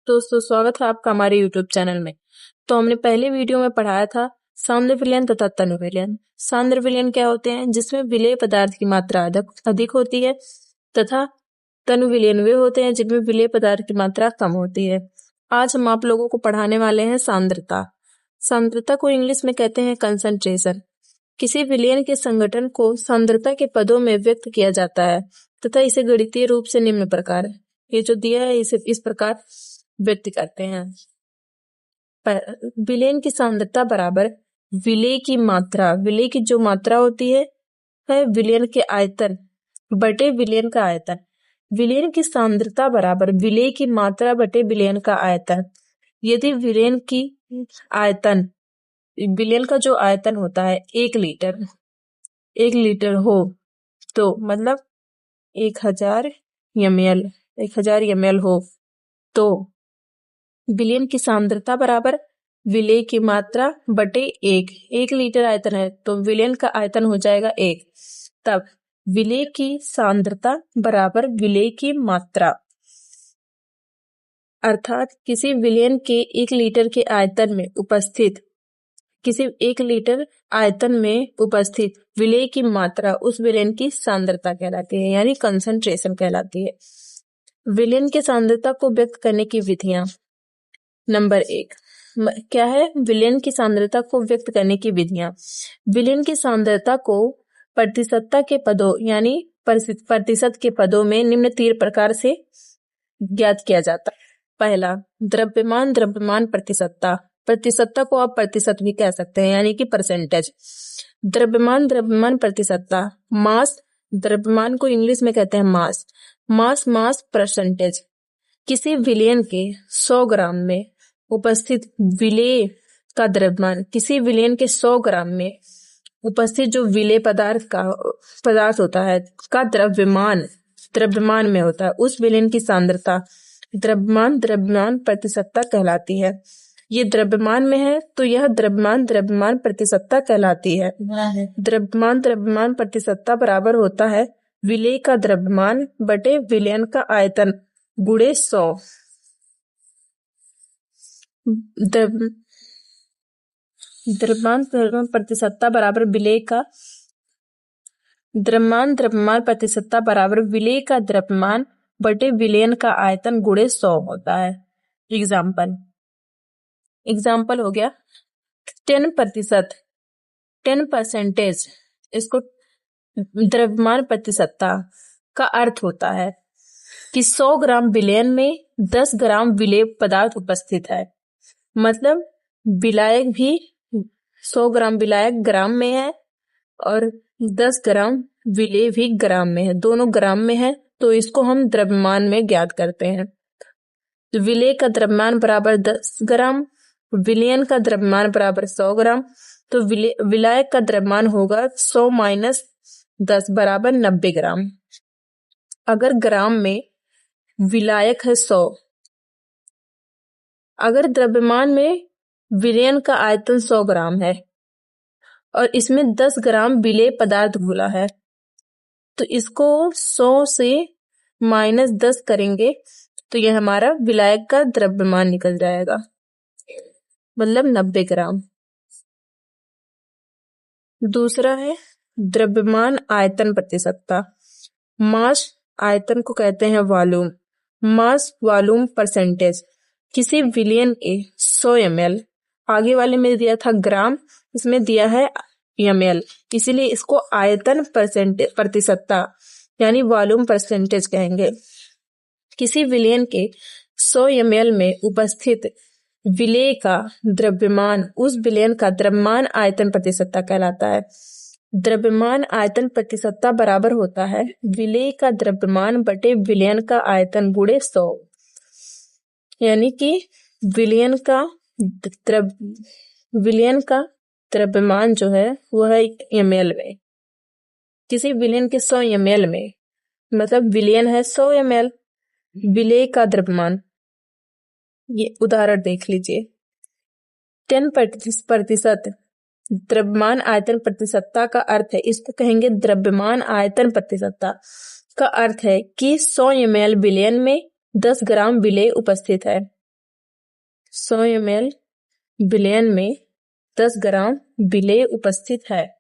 दोस्तों स्वागत है आपका हमारे YouTube चैनल में। तो हमने पहले वीडियो में पढ़ाया था सांद्र विलयन तथा तनु विलयन। सांद्र विलयन क्या होते हैं? जिसमें विलेय पदार्थ की मात्रा अधिक होती है तथा तनु विलयन वे होते हैं जिनमें विलेय पदार्थ की मात्रा कम होती है। आज हम आप लोगों को पढ़ाने वाले हैं सांद्रता। सांद्रता को इंग्लिश में कहते हैं कंसंट्रेशन। किसी विलयन के संगठन को सांद्रता के पदों में व्यक्त किया जाता है तथा इसे गणितीय रूप से निम्न प्रकार, ये जो दिया है इसे इस प्रकार व्यक्त करते हैं। विलयन की सांद्रता बराबर विलेय की मात्रा, विलेय की जो मात्रा होती है विलयन के आयतन बटे विलयन का आयतन। विलयन की सांद्रता बराबर विलेय की मात्रा बटे विलयन का आयतन। यदि विलयन की आयतन, विलयन का जो आयतन होता है 1 लीटर हो तो मतलब 1000 ml हो तो विलयन की सांद्रता बराबर विलेय की मात्रा बटे 1 लीटर आयतन है तो विलयन का आयतन हो जाएगा 1। तब विलेय की सांद्रता बराबर विलेय की मात्रा, अर्थात किसी विलयन के 1 लीटर के आयतन में उपस्थित, किसी 1 लीटर आयतन में उपस्थित विलेय की मात्रा उस विलयन की सांद्रता कहलाती है, यानी कंसंट्रेशन कहलाती है। विलयन की सांद्रता को व्यक्त करने की विधियां। नंबर 1 क्या है? विलयन की सांद्रता को व्यक्त करने की विधियां। विलयन की सांद्रता को प्रतिशतता के पदों यानी प्रतिशत के पदों में निम्न 3 प्रकार से ज्ञात किया जाता है। पहला, द्रव्यमान प्रतिशतता। प्रतिशतता को आप प्रतिशत भी कह सकते हैं, यानी कि परसेंटेज। द्रव्यमान प्रतिशतता। मास, द्रव्यमान को इंग्लिश में कहते हैं मास परसेंटेज। किसी विलयन के 100 ग्राम में उपस्थित विलेय का द्रव्यमान, किसी विलयन के 100 ग्राम में उपस्थित जो विलेय पदार्थ होता है का द्रव्यमान में होता है, उस विलयन की सांद्रता द्रव्यमान प्रतिशतता कहलाती है। ये द्रव्यमान में है तो यह द्रव्यमान प्रतिशतता कहलाती है। द्रव्यमान प्रतिशतता बराबर होता है विलेय का द्रव्यमान बटे विलयन का आयतन गुणे 100। द्रव्यमान प्रतिशतता बराबर विलेय का द्रव्यमान प्रतिशतता बराबर विलेय का द्रव्यमान बटे विलयन का आयतन गुणे 100 होता है। एग्जाम्पल हो गया 10%। इसको द्रव्यमान प्रतिशतता का अर्थ होता है कि 100 ग्राम विलयन में 10 ग्राम विलेय पदार्थ उपस्थित है। मतलब विलायक भी 100 ग्राम विलायक ग्राम में है और 10 ग्राम विलेय भी ग्राम में है, दोनों ग्राम में है, तो इसको हम द्रव्यमान में ज्ञात करते हैं। तो विलेय का द्रव्यमान बराबर 10 ग्राम, विलयन का द्रव्यमान बराबर 100 ग्राम, तो विलायक का द्रव्यमान होगा 100 माइनस 10 बराबर 90 ग्राम। अगर ग्राम में विलायक है 100, अगर द्रव्यमान में विलयन का आयतन 100 ग्राम है और इसमें 10 ग्राम विलेय पदार्थ घुला है, तो इसको 100 से माइनस 10 करेंगे तो यह हमारा विलायक का द्रव्यमान निकल जाएगा, मतलब 90 ग्राम। दूसरा है द्रव्यमान आयतन प्रतिशतता। मास, आयतन को कहते हैं वॉल्यूम, मास वॉल्यूम परसेंटेज। किसी विलयन के 100 ml, आगे वाले में दिया था ग्राम, इसमें दिया है ml, इसीलिए इसको आयतन प्रतिशतता यानी वॉल्यूम परसेंटेज कहेंगे। किसी विलयन के 100 ml में उपस्थित विलेय का द्रव्यमान उस विलयन का द्रव्यमान आयतन प्रतिशतता कहलाता है। द्रव्यमान आयतन प्रतिशतता बराबर होता है विलेय का द्रव्यमान बटे विलयन का आयतन गुणे 100, यानी कि विलयन का द्रव्यमान जो है वह है ml में। किसी विलयन के 100 ml में, मतलब विलयन है 100 ml, विलेय का द्रव्यमान, ये उदाहरण देख लीजिए। 10% द्रव्यमान आयतन प्रतिशतता का अर्थ है, इसको कहेंगे द्रव्यमान आयतन प्रतिशतता का अर्थ है कि 100 ml विलयन में 10 ग्राम विलेय उपस्थित है। 100 ml विलयन में 10 ग्राम विलेय उपस्थित है